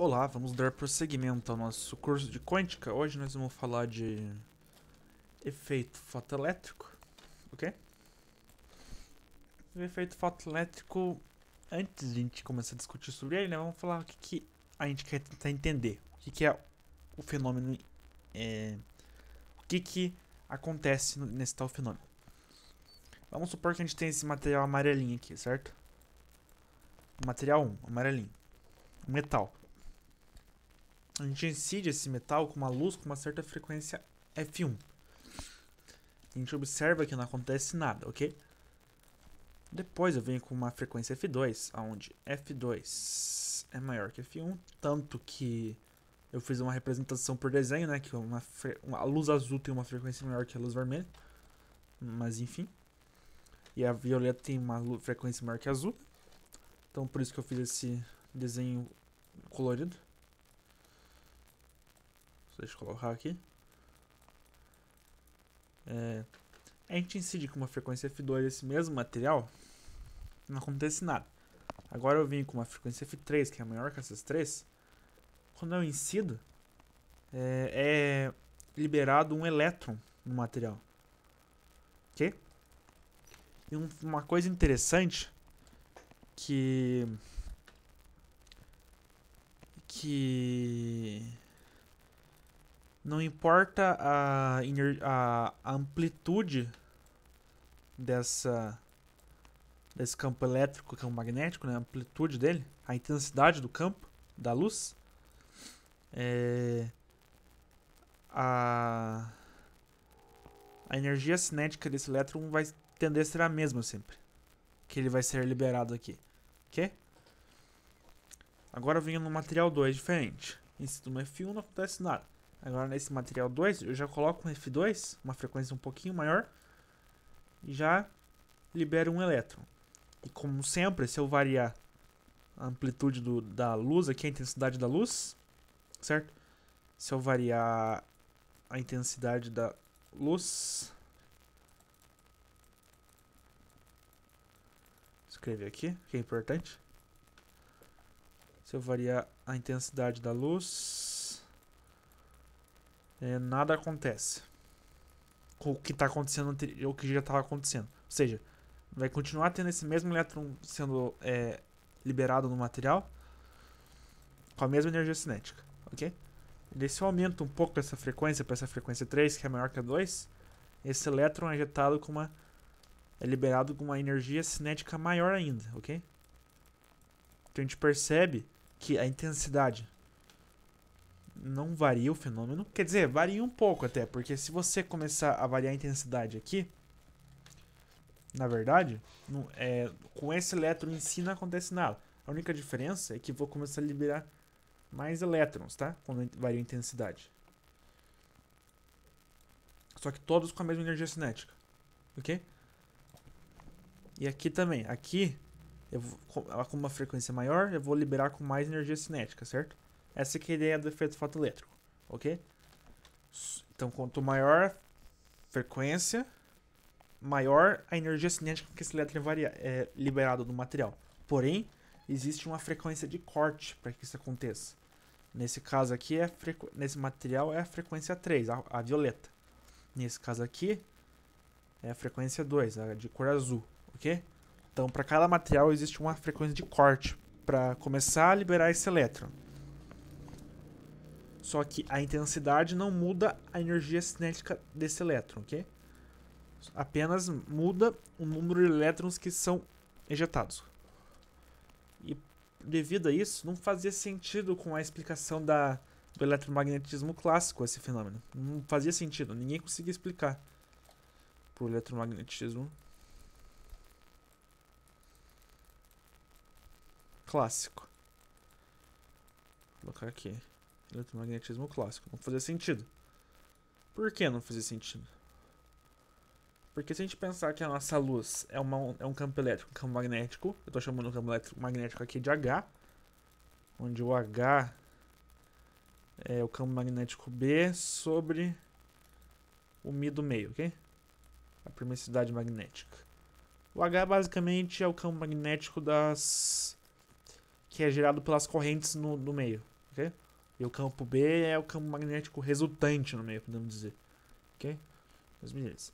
Olá, vamos dar prosseguimento ao nosso curso de quântica. Hoje nós vamos falar de efeito fotoelétrico, ok? O efeito fotoelétrico, antes de a gente começar a discutir sobre ele, né, vamos falar o que a gente quer tentar entender. O que é o fenômeno, o que acontece nesse tal fenômeno. Vamos supor que a gente tem esse material amarelinho aqui, certo? Material 1, amarelinho. Metal. A gente incide esse metal com uma luz com uma certa frequência F1. A gente observa que não acontece nada, ok? Depois eu venho com uma frequência F2, onde F2 é maior que F1, tanto que eu fiz uma representação por desenho, né? Que a luz azul tem uma frequência maior que a luz vermelha, mas enfim. E a violeta tem uma frequência maior que a azul, então por isso que eu fiz esse desenho colorido. Deixa eu colocar aqui. A gente incide com uma frequência F2 esse mesmo material, não acontece nada. Agora eu vim com uma frequência F3, que é maior que essas três. Quando eu incido, é liberado um elétron no material. Ok? E uma coisa interessante que não importa a amplitude desse campo elétrico, campo magnético, né? A amplitude dele, a intensidade do campo, da luz, a energia cinética desse elétron vai tender a ser a mesma sempre, que ele vai ser liberado aqui, ok? Agora eu venho no material 2 diferente. Incido no F1 não acontece nada. Agora nesse material 2 eu já coloco um F2, uma frequência um pouquinho maior, e já libero um elétron. E como sempre, se eu variar a amplitude da luz, aqui a intensidade da luz, certo? Se eu variar a intensidade da luz, vou escrever aqui, que é importante. Se eu variar a intensidade da luz, nada acontece com o que está acontecendo, o que já estava acontecendo. Ou seja, vai continuar tendo esse mesmo elétron sendo liberado no material com a mesma energia cinética, ok? E se eu aumento um pouco essa frequência para essa frequência 3, que é maior que a 2, esse elétron é ejetado é liberado com uma energia cinética maior ainda, ok? Então a gente percebe que a intensidade não varia o fenômeno. Quer dizer, varia um pouco até, porque se você começar a variar a intensidade aqui, na verdade, com esse elétron em si não acontece nada. A única diferença é que vou começar a liberar mais elétrons, tá? Quando varia a intensidade. Só que todos com a mesma energia cinética, ok? E aqui também. Aqui, com uma frequência maior, eu vou liberar com mais energia cinética, certo? Essa aqui é a ideia do efeito fotoelétrico, ok? Então, quanto maior a frequência, maior a energia cinética que esse elétron é liberado do material. Porém, existe uma frequência de corte para que isso aconteça. Nesse caso aqui, nesse material é a frequência 3, a violeta. Nesse caso aqui, é a frequência 2, a de cor azul, ok? Então, para cada material existe uma frequência de corte para começar a liberar esse elétron. Só que a intensidade não muda a energia cinética desse elétron, ok? Apenas muda o número de elétrons que são ejetados. E devido a isso, não fazia sentido com a explicação do eletromagnetismo clássico esse fenômeno. Não fazia sentido, ninguém conseguia explicar pro eletromagnetismo clássico. Vou colocar aqui. Eletromagnetismo clássico. Não fazia sentido. Por que não fazia sentido? Porque se a gente pensar que a nossa luz é um campo elétrico, um campo magnético, eu estou chamando o campo magnético aqui de H, onde o H é o campo magnético B sobre o μ do meio, ok? A permissividade magnética. O H basicamente é o campo magnético que é gerado pelas correntes no meio, ok? E o campo B é o campo magnético resultante no meio, podemos dizer, ok? Mas beleza.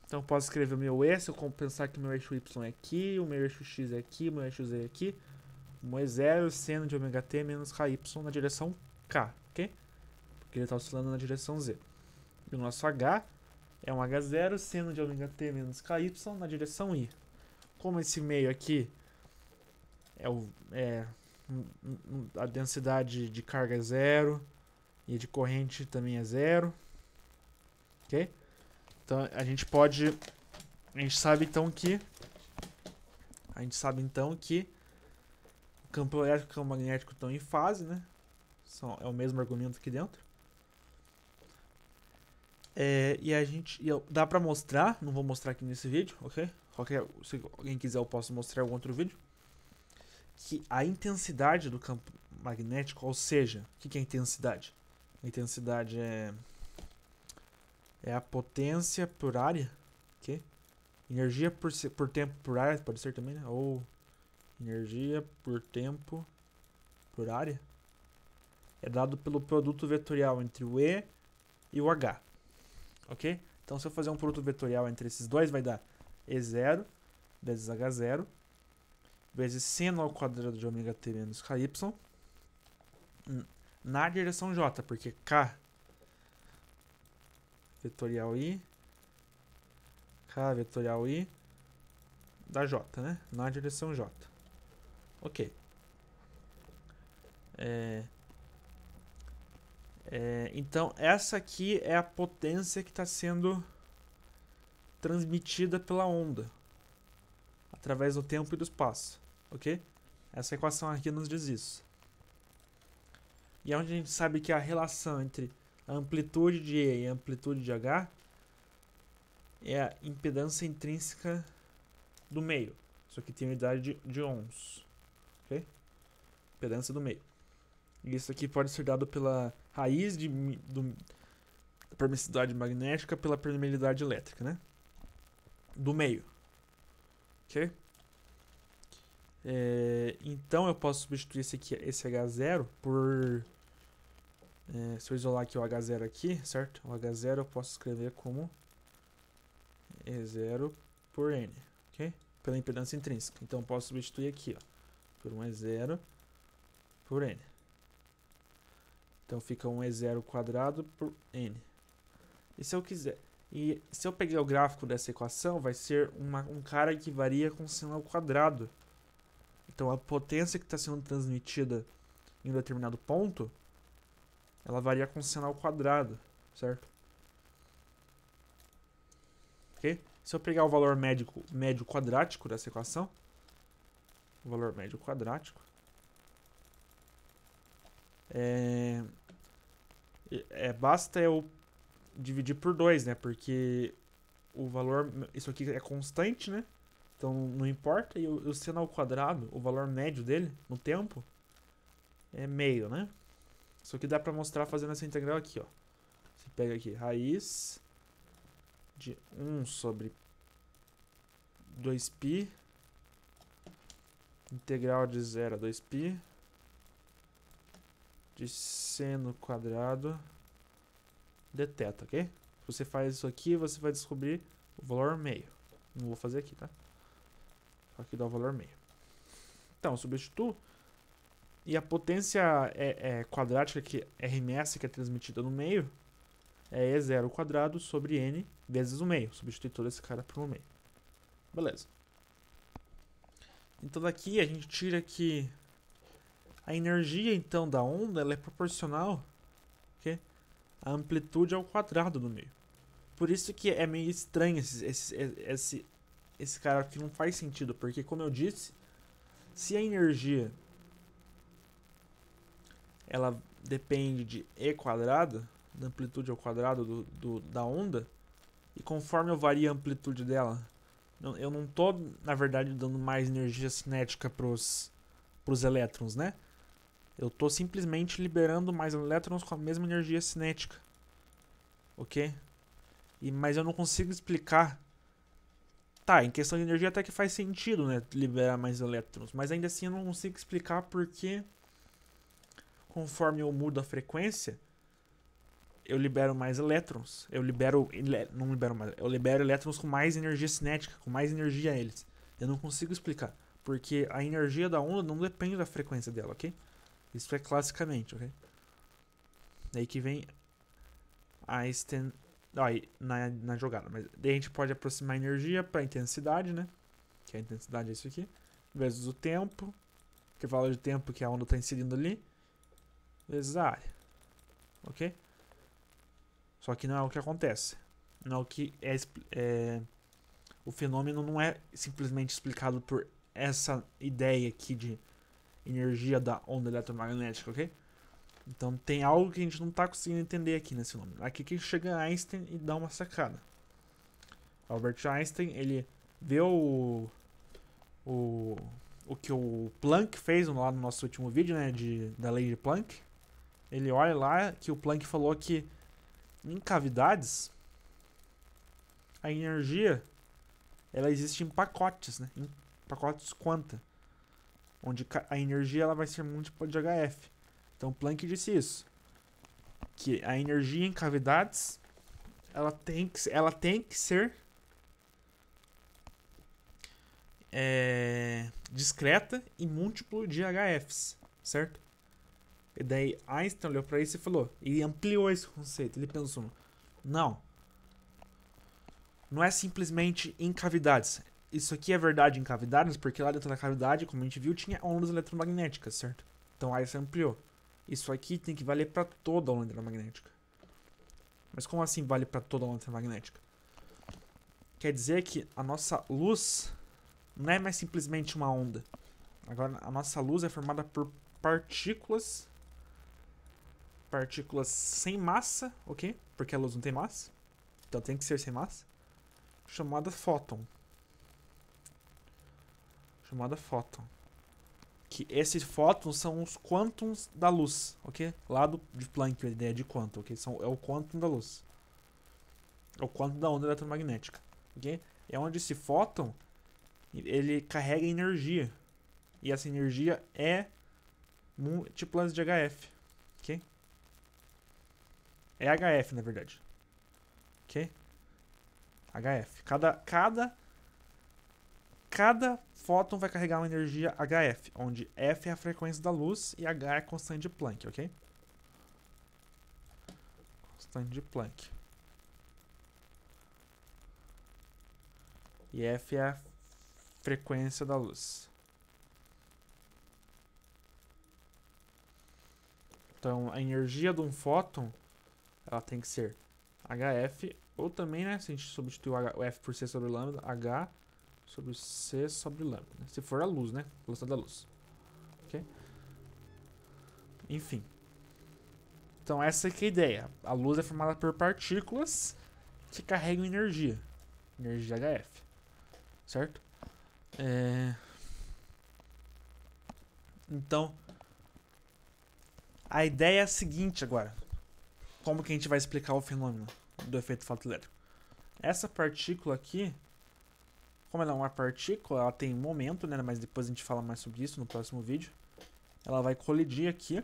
Então eu posso escrever o meu E, se eu pensar que o meu eixo Y é aqui, o meu eixo X é aqui, o meu eixo Z é aqui, o meu é 0 seno de ômega t menos KY na direção K, ok? Porque ele está oscilando na direção Z. E o nosso H é um H0 seno de ômega t menos KY na direção I. Como esse meio aqui a densidade de carga é 0 e de corrente também é 0, ok? Então a gente sabe então que o campo elétrico e o campo magnético estão em fase, né? É o mesmo argumento aqui dentro. Dá pra mostrar, não vou mostrar aqui nesse vídeo, ok? Se alguém quiser eu posso mostrar em algum outro vídeo. Que a intensidade do campo magnético, ou seja, o que é intensidade? A intensidade é a potência por área, ok? Energia por tempo por área, pode ser também, né? Ou energia por tempo por área. É dado pelo produto vetorial entre o E e o H, ok? Então se eu fazer um produto vetorial entre esses dois, vai dar E0 vezes H0 vezes seno ao quadrado de ômega t menos KY na direção J, porque K vetorial I, K vetorial I da J, né? Na direção J. Ok. Então, essa aqui é a potência que está sendo transmitida pela onda através do tempo e do espaço, ok? Essa equação aqui nos diz isso. E é onde a gente sabe que a relação entre a amplitude de E e a amplitude de H é a impedância intrínseca do meio. Isso aqui tem unidade de ohms, ok? Impedância do meio. E isso aqui pode ser dado pela raiz da permissividade magnética pela permeabilidade elétrica, né? Do meio, ok? Então eu posso substituir esse H0 por... se eu isolar aqui o H0 aqui, certo? O H0 eu posso escrever como E0 por N, ok? Pela impedância intrínseca. Então eu posso substituir aqui, ó, por um E0 por N. Então fica um E0 quadrado por N. E se eu pegar o gráfico dessa equação, vai ser um cara que varia com seno ao quadrado. Então a potência que está sendo transmitida em um determinado ponto, ela varia com seno ao quadrado, certo? Ok? Se eu pegar o valor médio quadrático dessa equação, o valor médio quadrático, basta eu dividir por 2, né? Porque o valor, isso aqui é constante, né? Então não importa. E o seno ao quadrado, o valor médio dele no tempo é meio, né? Isso aqui dá pra mostrar fazendo essa integral aqui, ó. Você pega aqui, raiz de 1 sobre 2π, integral de 0 a 2π, de seno quadrado de θ, ok? Se você faz isso aqui, você vai descobrir o valor meio. Não vou fazer aqui, tá? Só aqui dá o valor meio. Então, substituo. E a potência quadrática, que RMS, que é transmitida no meio, é E0 quadrado sobre N vezes o meio. Substitui todo esse cara por um meio. Beleza. Então daqui a gente tira que a energia então da onda ela é proporcional, okay, à amplitude ao quadrado do meio. Por isso que é meio estranho esse cara aqui, não faz sentido, porque como eu disse, se a energia ela depende de E quadrado, da amplitude ao quadrado da onda, e conforme eu vario a amplitude dela, eu não estou, na verdade, dando mais energia cinética pros elétrons, né? Eu estou simplesmente liberando mais elétrons com a mesma energia cinética, ok? Mas eu não consigo explicar. Tá, em questão de energia até que faz sentido, né? Liberar mais elétrons, mas ainda assim eu não consigo explicar porque conforme eu mudo a frequência, eu libero mais elétrons. Eu libero elétrons com mais energia cinética, com mais energia a eles. Eu não consigo explicar, porque a energia da onda não depende da frequência dela, ok? Isso é classicamente, ok? Daí que vem Einstein na jogada. Mas daí a gente pode aproximar a energia para a intensidade, né? Que a intensidade é isso aqui. Vezes o tempo, intervalo de tempo que a onda está inserindo ali, vezes a área, ok? Só que não é o que acontece. Não é o que o fenômeno não é simplesmente explicado por essa ideia aqui de energia da onda eletromagnética, ok? Então tem algo que a gente não está conseguindo entender aqui nesse fenômeno. Aqui que chega Einstein e dá uma sacada. Albert Einstein, ele vê o que o Planck fez lá no nosso último vídeo, né, da lei de Planck. Ele olha lá que o Planck falou que em cavidades a energia ela existe em pacotes, né, em pacotes quanta, onde a energia ela vai ser múltipla de HF. Então Planck disse isso, que a energia em cavidades ela tem que ser discreta e múltiplo de HFs, certo? E daí Einstein olhou para isso e falou, e ampliou esse conceito. Ele pensou, não é simplesmente em cavidades. Isso aqui é verdade em cavidades, porque lá dentro da cavidade, como a gente viu, tinha ondas eletromagnéticas, certo? Então Einstein ampliou. Isso aqui tem que valer para toda a onda eletromagnética. Mas como assim vale para toda a onda eletromagnética? Quer dizer que a nossa luz não é mais simplesmente uma onda. Agora a nossa luz é formada por partículas sem massa, ok? Porque a luz não tem massa, então tem que ser sem massa, chamada fóton. Que esses fótons são os quântons da luz, ok? Lá de Planck, a ideia de quantum, ok? É o quantum da luz. É o quantum da onda eletromagnética, ok? É onde esse fóton ele carrega energia. E essa energia é múltiplas de HF, ok? É HF, na verdade. Ok? HF. Cada fóton vai carregar uma energia HF, onde F é a frequência da luz e H é a constante de Planck, ok? Constante de Planck. E F é a frequência da luz. Então, a energia de um fóton ela tem que ser HF, ou também, né, se a gente substituir o F por C sobre lambda, H sobre C sobre lambda, né? Se for a luz, né, velocidade da luz, ok? Enfim, então essa aqui é a ideia. A luz é formada por partículas que carregam energia HF, certo? Então a ideia é a seguinte agora. Como que a gente vai explicar o fenômeno do efeito fotoelétrico? Essa partícula aqui, como ela é uma partícula, ela tem momento, né? Mas depois a gente fala mais sobre isso no próximo vídeo. Ela vai colidir aqui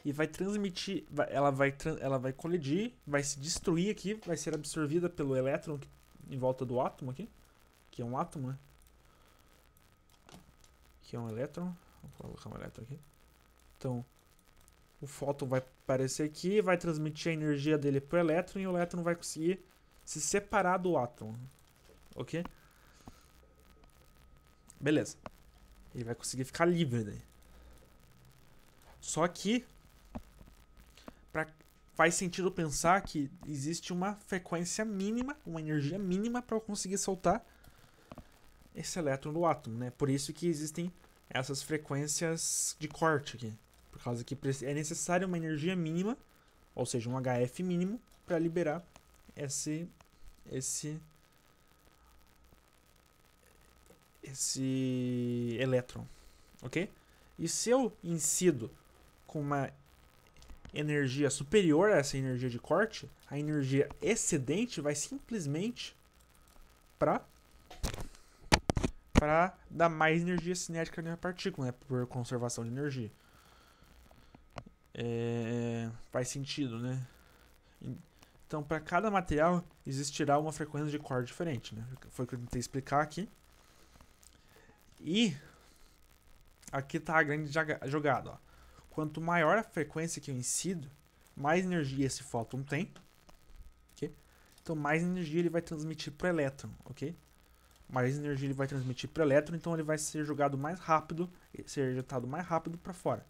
e vai transmitir, ela vai colidir, vai se destruir aqui, vai ser absorvida pelo elétron em volta do átomo aqui, que é um átomo, né? Que é um elétron. Vou colocar um elétron aqui. Então, o fóton vai aparecer aqui, vai transmitir a energia dele para o elétron e o elétron vai conseguir se separar do átomo, ok? Beleza. Ele vai conseguir ficar livre daí. Só que faz sentido pensar que existe uma frequência mínima, uma energia mínima para eu conseguir soltar esse elétron do átomo, né? Por isso que existem essas frequências de corte aqui. Por causa que é necessária uma energia mínima, ou seja, um HF mínimo, para liberar esse elétron, ok? E se eu incido com uma energia superior a essa energia de corte, a energia excedente vai simplesmente para dar mais energia cinética na minha partícula, né? Por conservação de energia. Faz sentido, né? Então, para cada material existirá uma frequência de Corr diferente, né? Foi o que eu tentei explicar aqui. E aqui está a grande jogada, ó. Quanto maior a frequência que eu incido, mais energia esse fóton tem, ok? Então, mais energia ele vai transmitir para o elétron, ok? Mais energia ele vai transmitir para o elétron, então ele vai ser jogado mais rápido, ser ejetado mais rápido para fora,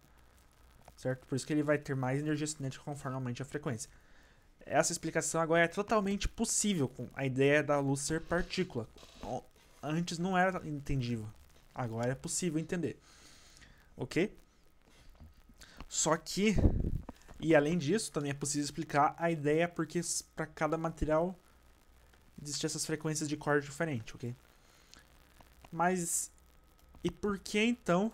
certo? Por isso que ele vai ter mais energia cinética conforme aumente a frequência. Essa explicação agora é totalmente possível com a ideia da luz ser partícula. Antes não era entendível, agora é possível entender, ok? Só que, e além disso, também é possível explicar a ideia porque para cada material existem essas frequências de Corr diferentes, ok? Mas, e por que então,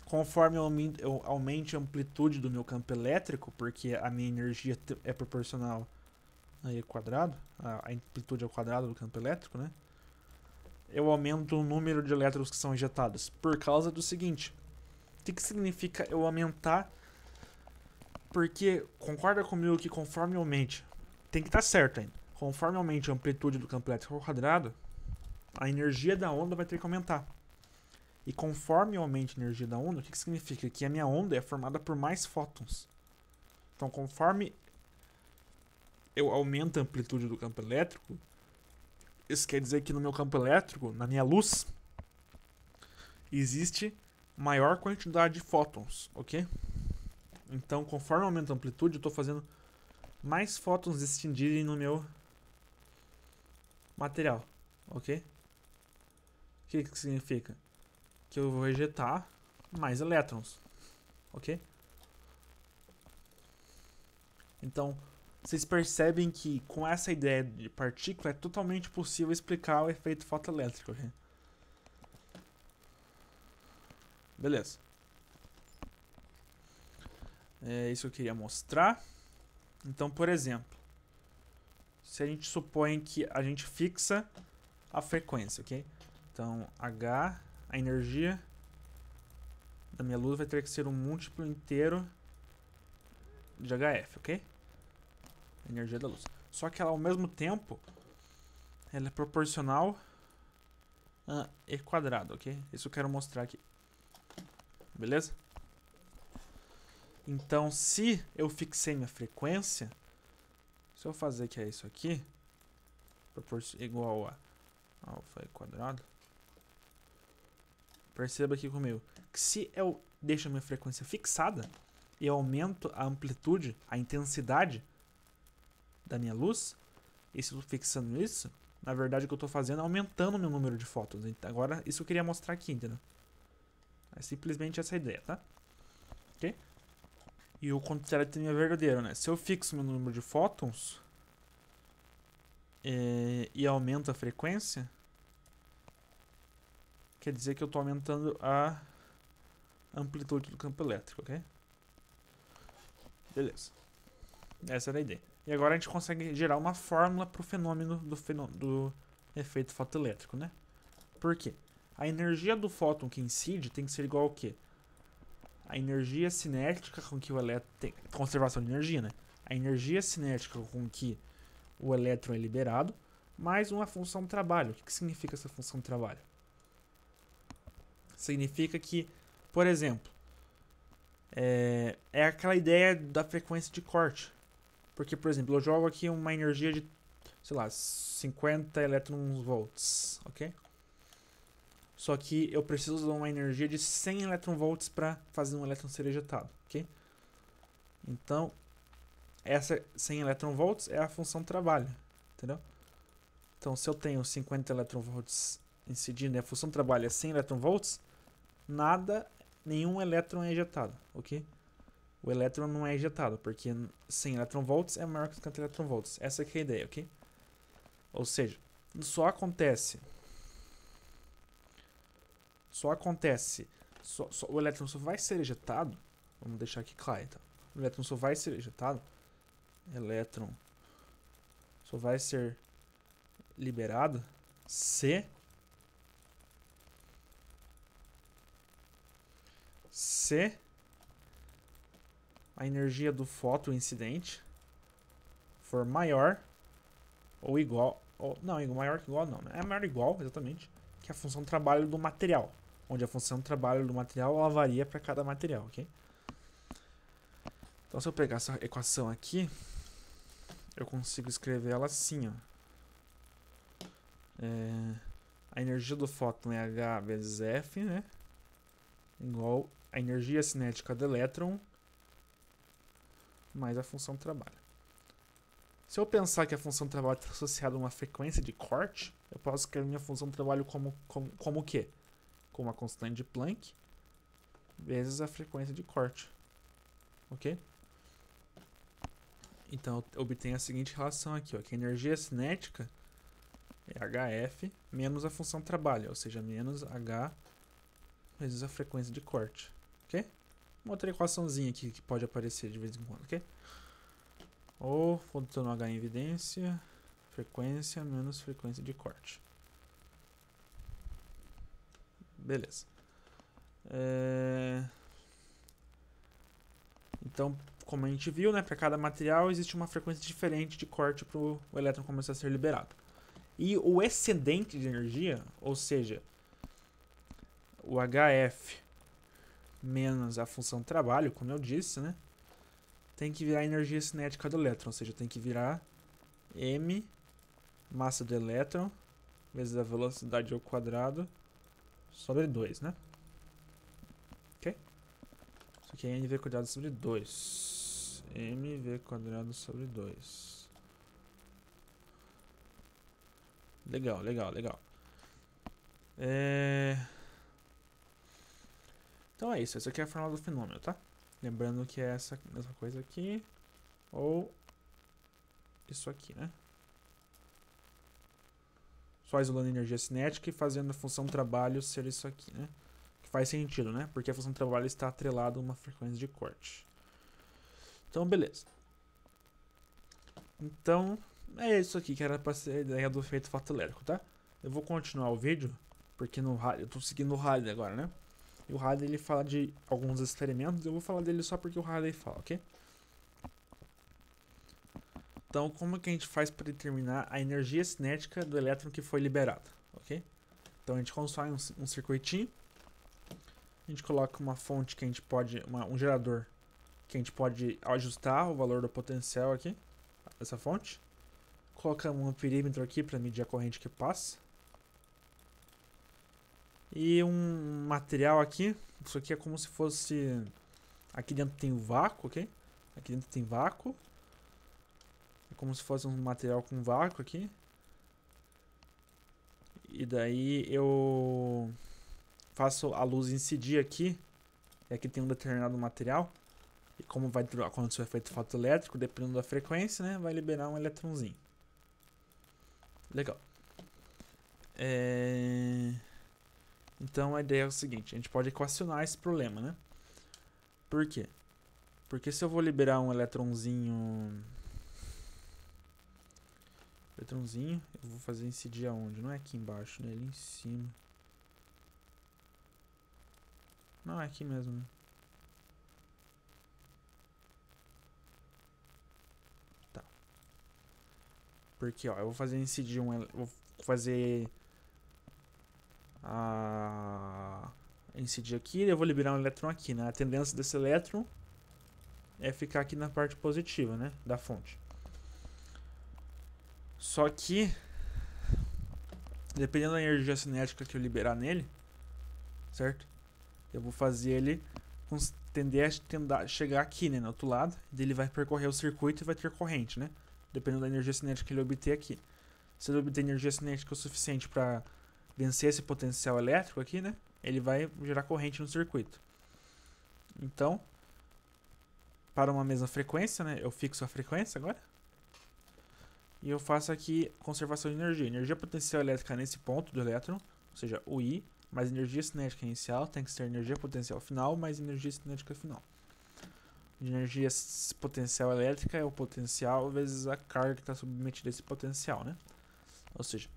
conforme eu aumente a amplitude do meu campo elétrico, porque a minha energia é proporcional ao quadrado, a amplitude ao quadrado do campo elétrico, né? Eu aumento o número de elétrons que são injetados. Por causa do seguinte, o que significa eu aumentar? Porque, concorda comigo que conforme aumente, tem que estar certo ainda, conforme aumente a amplitude do campo elétrico ao quadrado, a energia da onda vai ter que aumentar. E conforme aumente a energia da onda, o que significa? Que a minha onda é formada por mais fótons. Então, conforme eu aumento a amplitude do campo elétrico, isso quer dizer que no meu campo elétrico, na minha luz, existe maior quantidade de fótons, ok? Então, conforme aumenta a amplitude, eu estou fazendo mais fótons extindirem no meu material, ok? O que significa? Que eu vou ejetar mais elétrons, ok? Então, vocês percebem que com essa ideia de partícula é totalmente possível explicar o efeito fotoelétrico, ok? Beleza. É isso que eu queria mostrar. Então, por exemplo, se a gente supõe que a gente fixa a frequência, ok? Então, H, a energia da minha luz vai ter que ser um múltiplo inteiro de HF, ok? A energia da luz. Só que ela, ao mesmo tempo, ela é proporcional a E quadrado, ok? Isso eu quero mostrar aqui. Beleza? Então, se eu fixei minha frequência, se eu fazer que é isso aqui, igual a alfa E quadrado, perceba aqui comigo, que se eu deixo a minha frequência fixada e eu aumento a amplitude, a intensidade da minha luz, e se eu estou fixando isso, na verdade o que eu estou fazendo é aumentando o meu número de fótons. Agora, isso eu queria mostrar aqui, entendeu? É simplesmente essa a ideia, tá? Ok? E o contrário também é verdadeiro, né? Se eu fixo meu número de fótons e aumento a frequência, quer dizer que eu estou aumentando a amplitude do campo elétrico, ok? Beleza. Essa era a ideia. E agora a gente consegue gerar uma fórmula para o fenômeno do efeito fotoelétrico, né? Por quê? A energia do fóton que incide tem que ser igual ao quê? A energia cinética com que o elétron tem conservação de energia, né? A energia cinética com que o elétron é liberado, mais uma função de trabalho. O que significa essa função de trabalho? Significa que, por exemplo, é aquela ideia da frequência de corte. Porque, por exemplo, eu jogo aqui uma energia de, sei lá, 50 elétron-volts, ok? Só que eu preciso de uma energia de 100 elétron-volts para fazer um elétron ser ejetado, ok? Então, essa 100 elétron-volts é a função de trabalho, entendeu? Então, se eu tenho 50 elétron-volts incidindo e a função de trabalho é 100 elétron-volts, nenhum elétron é ejetado, ok? O elétron não é ejetado, porque 100 elétron-volts é maior que 50 elétron-volts. Essa que é a ideia, ok? Ou seja, só acontece, o elétron só vai ser ejetado, vamos deixar aqui claro, então. O elétron só vai ser ejetado, elétron só vai ser liberado se a energia do fóton incidente for maior ou igual, ou não, maior que igual não, né? É maior ou igual, exatamente, que a função de trabalho do material, onde a função de trabalho do material ela varia para cada material, ok? Então se eu pegar essa equação aqui, eu consigo escrever ela assim, ó. A energia do fóton é H vezes F, né? Igual a energia cinética do elétron mais a função de trabalho. Se eu pensar que a função de trabalho está associada a uma frequência de corte, eu posso escrever minha função de trabalho como o quê? Como a constante de Planck vezes a frequência de corte. Ok? Então eu obtenho a seguinte relação aqui, ó, que a energia cinética é HF menos a função de trabalho, ou seja, menos H vezes a frequência de corte. Ok? Uma outra equaçãozinha aqui que pode aparecer de vez em quando, ok? Ou, botando H em evidência, frequência menos frequência de corte. Beleza. Então, como a gente viu, né, para cada material existe uma frequência diferente de corte para o elétron começar a ser liberado. E o excedente de energia, ou seja, o HF menos a função de trabalho, como eu disse, né, tem que virar a energia cinética do elétron, ou seja, tem que virar m massa do elétron vezes a velocidade ao quadrado sobre 2, né? Ok? Isso aqui é mv quadrado sobre 2. mv quadrado sobre 2. Legal, legal, legal. Então é isso. Essa aqui é a fórmula do fenômeno, tá? Lembrando que é essa mesma coisa aqui. Ou isso aqui, né? Só isolando a energia cinética e fazendo a função de trabalho ser isso aqui, né? Que faz sentido, né? Porque a função de trabalho está atrelada a uma frequência de corte. Então, beleza. Então, é isso aqui que era para ser a ideia do efeito fotoelétrico, tá? Eu vou continuar o vídeo, porque no rádio, eu tô seguindo o Rayleigh agora, né? E o Rayleigh ele fala de alguns experimentos, eu vou falar dele só porque o Rayleigh fala, ok? Então, como que a gente faz para determinar a energia cinética do elétron que foi liberado, ok? Então a gente constrói um circuitinho, a gente coloca uma fonte que a gente pode, um gerador que a gente pode ajustar o valor do potencial aqui, essa fonte. Colocamos um perímetro aqui para medir a corrente que passa. E um material aqui, isso aqui é como se fosse, aqui dentro tem o vácuo, ok? Aqui dentro tem vácuo. É como se fosse um material com vácuo aqui. E daí eu faço a luz incidir aqui. E aqui tem um determinado material. E como vai acontecer o efeito fotoelétrico, dependendo da frequência, né, vai liberar um eletrãozinho. Legal. Então a ideia é o seguinte, a gente pode equacionar esse problema, né? Por quê? Porque se eu vou liberar um eletrãozinho, eu vou fazer incidir aonde? Não é aqui embaixo, né? Ali em cima. Não, é aqui mesmo, né? Tá. Porque, ó, eu vou fazer incidir vou fazer incidir aqui e eu vou liberar um elétron aqui, né? A tendência desse elétron é ficar aqui na parte positiva, né? Da fonte. Só que, dependendo da energia cinética que eu liberar nele, certo? Eu vou fazer ele tender a chegar aqui, né, no outro lado. E ele vai percorrer o circuito e vai ter corrente, né? Dependendo da energia cinética que ele obter aqui. Se ele obter energia cinética o suficiente para vencer esse potencial elétrico aqui, né? Ele vai gerar corrente no circuito. Então, para uma mesma frequência, né? Eu fixo a frequência agora. E eu faço aqui conservação de energia. Energia potencial elétrica nesse ponto do elétron, ou seja, o I, mais energia cinética inicial, tem que ser energia potencial final mais energia cinética final. Energia potencial elétrica é o potencial vezes a carga que está submetida a esse potencial, né? Ou seja,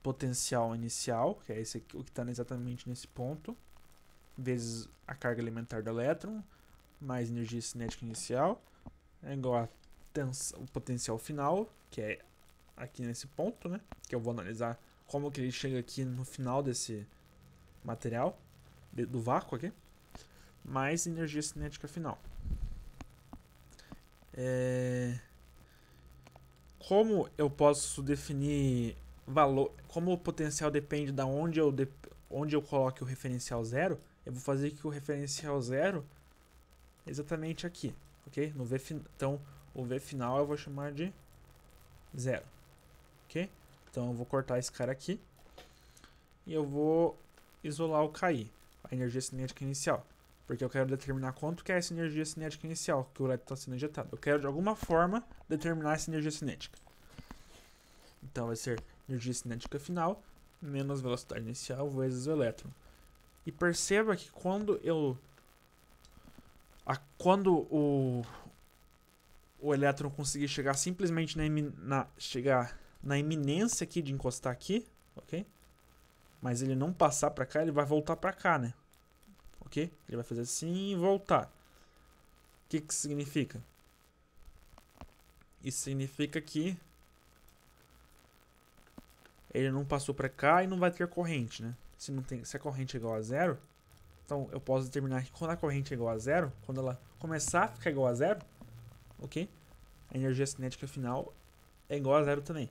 potencial inicial, que é esse aqui, o que está exatamente nesse ponto, vezes a carga elementar do elétron, mais energia cinética inicial é igual a o potencial final, que é aqui nesse ponto, né? Que eu vou analisar como que ele chega aqui no final desse material, do vácuo aqui, mais energia cinética final. Como eu posso definir valor, como o potencial depende de onde eu coloque o referencial zero, eu vou fazer que o referencial zero é exatamente aqui, ok? No V, então, o V final eu vou chamar de zero, ok? Então eu vou cortar esse cara aqui e eu vou isolar o KI, a energia cinética inicial, porque eu quero determinar quanto que é essa energia cinética inicial que o elétron está sendo injetado. Eu quero de alguma forma determinar essa energia cinética. Então vai ser energia cinética final menos velocidade inicial vezes o elétron. E perceba que quando o elétron conseguir chegar simplesmente chegar na iminência aqui de encostar aqui, ok? Mas ele não passar para cá, ele vai voltar para cá, né? Ok? Ele vai fazer assim e voltar. O que isso significa? Isso significa que ele não passou para cá e não vai ter corrente, né? Se a corrente é igual a zero, então eu posso determinar que quando a corrente é igual a zero, quando ela começar a ficar igual a zero, ok? A energia cinética final é igual a zero também,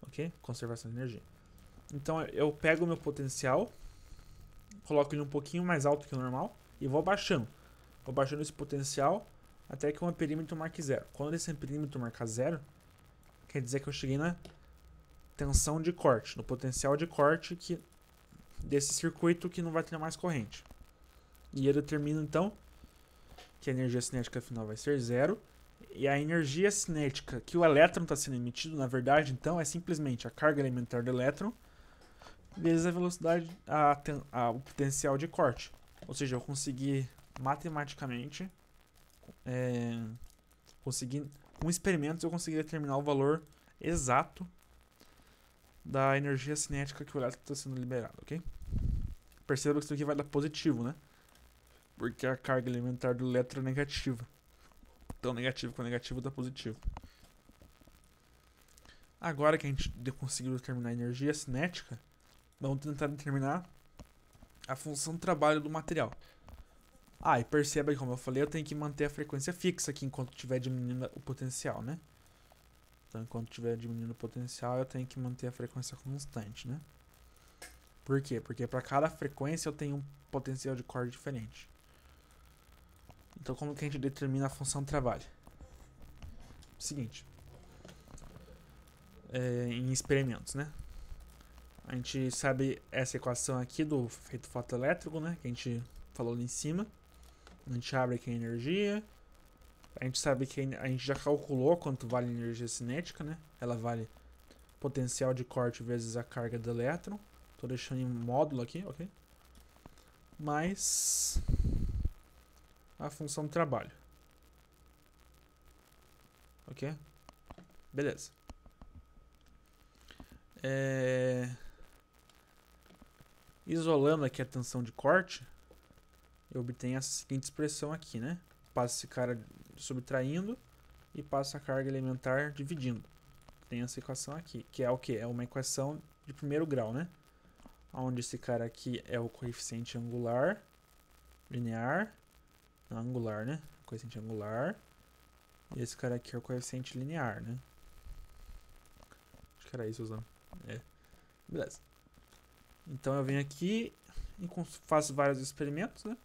ok? Conservação de energia. Então eu pego o meu potencial, coloco ele um pouquinho mais alto que o normal e vou baixando. Vou baixando esse potencial até que o amperímetro marque zero. Quando esse amperímetro marcar zero, quer dizer que eu cheguei na tensão de corte, no potencial de corte desse circuito que não vai ter mais corrente. E eu determino então que a energia cinética final vai ser zero. E a energia cinética que o elétron está sendo emitido, na verdade, então, é simplesmente a carga elementar do elétron vezes a velocidade, o potencial de corte. Ou seja, eu consegui matematicamente, com experimentos, eu consegui determinar o valor exato da energia cinética que o elétron está sendo liberado, ok? Perceba que isso aqui vai dar positivo, né? Porque a carga elementar do elétron é negativa. Então negativo com negativo dá positivo. Agora que a gente conseguiu determinar a energia cinética, vamos tentar determinar a função de trabalho do material. E perceba que, como eu falei, eu tenho que manter a frequência fixa aqui enquanto estiver diminuindo o potencial, né? Então, enquanto estiver diminuindo o potencial, eu tenho que manter a frequência constante, né? Por quê? Porque para cada frequência eu tenho um potencial de corte diferente. Então, como que a gente determina a função de trabalho? Seguinte. Em experimentos, né? A gente sabe essa equação aqui do efeito fotoelétrico, né? Que a gente falou ali em cima. A gente abre aqui a energia. A gente sabe que a gente já calculou quanto vale a energia cinética, né? Ela vale potencial de corte vezes a carga do elétron. Tô deixando em módulo aqui, ok? Mais a função de trabalho. Ok? Beleza. Isolando aqui a tensão de corte, eu obtenho essa seguinte expressão aqui, né? Passo esse cara subtraindo e passo a carga elementar dividindo. Tem essa equação aqui, que é o que? É uma equação de primeiro grau, né? Onde esse cara aqui é o coeficiente angular, linear, não, angular, né? Coeficiente angular. E esse cara aqui é o coeficiente linear, né? Acho que era isso usando. Beleza. Então eu venho aqui e faço vários experimentos, né?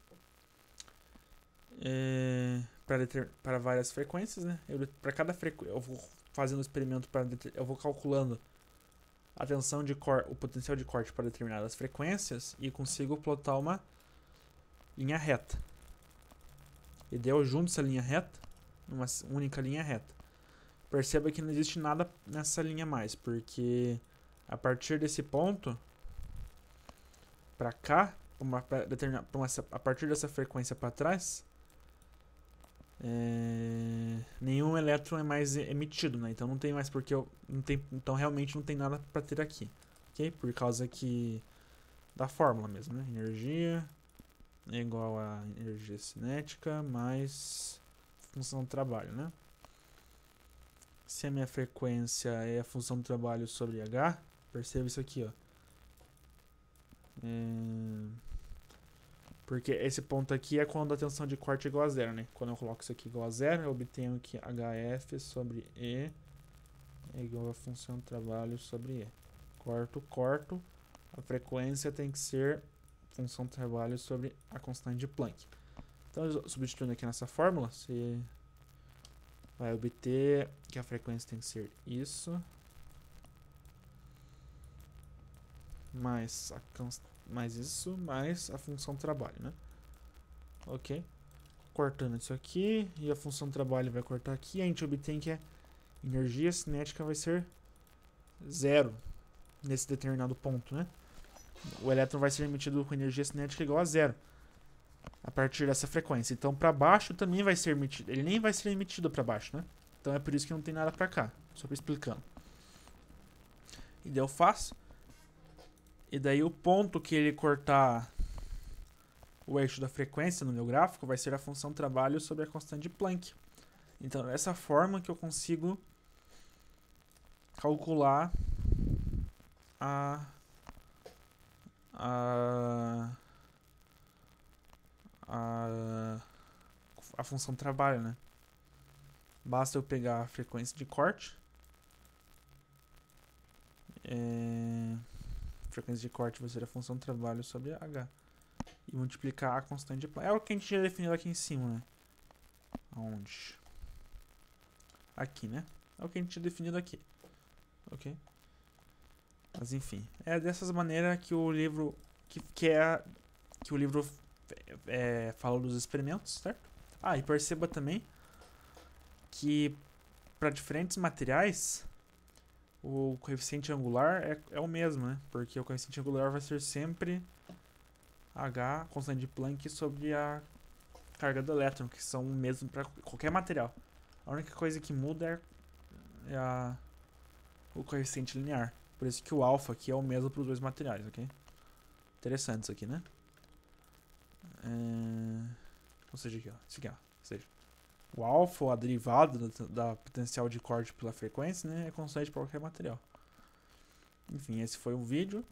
Para várias frequências, né? Para cada frequência, eu vou fazendo o experimento eu vou calculando a tensão de o potencial de corte para determinadas frequências e consigo plotar uma linha reta. E daí eu junto essa linha reta numa única linha reta. Perceba que não existe nada nessa linha mais, porque a partir desse ponto para cá, a partir dessa frequência para trás, nenhum elétron é mais emitido, né? Então não tem mais porque então realmente não tem nada para ter aqui, ok? Por causa da fórmula mesmo, né? Energia é igual a energia cinética mais função do trabalho, né? Se a minha frequência é a função do trabalho sobre H, perceba isso aqui, ó. Porque esse ponto aqui é quando a tensão de corte é igual a zero, né? Quando eu coloco isso aqui igual a zero, eu obtenho que HF sobre E é igual a função do trabalho sobre E. Corto. A frequência tem que ser função do trabalho sobre a constante de Planck. Então, substituindo aqui nessa fórmula, você vai obter que a frequência tem que ser isso mais isso mais a função do trabalho, né? Ok? Cortando isso aqui e a função do trabalho vai cortar aqui, a gente obtém que a energia cinética vai ser zero nesse determinado ponto, né? O elétron vai ser emitido com energia cinética igual a zero a partir dessa frequência. Então, para baixo também vai ser emitido. Ele nem vai ser emitido para baixo, né? Então é por isso que não tem nada para cá. Só explicando. E daí eu faço. E daí o ponto que ele cortar o eixo da frequência no meu gráfico vai ser a função trabalho sobre a constante de Planck. Então, dessa forma que eu consigo calcular a função de trabalho, né? Basta eu pegar a frequência de corte. Frequência de corte vai ser a função de trabalho sobre H. E multiplicar a constante de Planck. É o que a gente já definiu aqui em cima, né? Aonde? Aqui, né? É o que a gente tinha definido aqui. Ok? Mas enfim. É dessas maneiras que o livro... Que o livro fala dos experimentos, certo? Ah, e perceba também que para diferentes materiais o coeficiente angular é o mesmo, né? Porque o coeficiente angular vai ser sempre H, constante de Planck, sobre a carga do elétron, que são o mesmo para qualquer material. A única coisa que muda é o coeficiente linear. Por isso que o alfa aqui é o mesmo para os dois materiais, ok? Interessante isso aqui, né? Ou seja, aqui, ó. Isso aqui, ó. Ou seja, o alfa, ou a derivada da potencial de corte pela frequência, né, é constante para qualquer material. Enfim, esse foi o vídeo.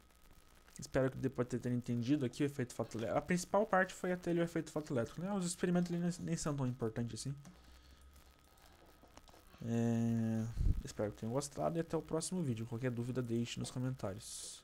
Espero que depois de ter entendido aqui o efeito fotoelétrico. A principal parte foi até o efeito fotoelétrico, né? Os experimentos ali nem são tão importantes assim. Espero que tenham gostado e até o próximo vídeo. Qualquer dúvida, deixe nos comentários.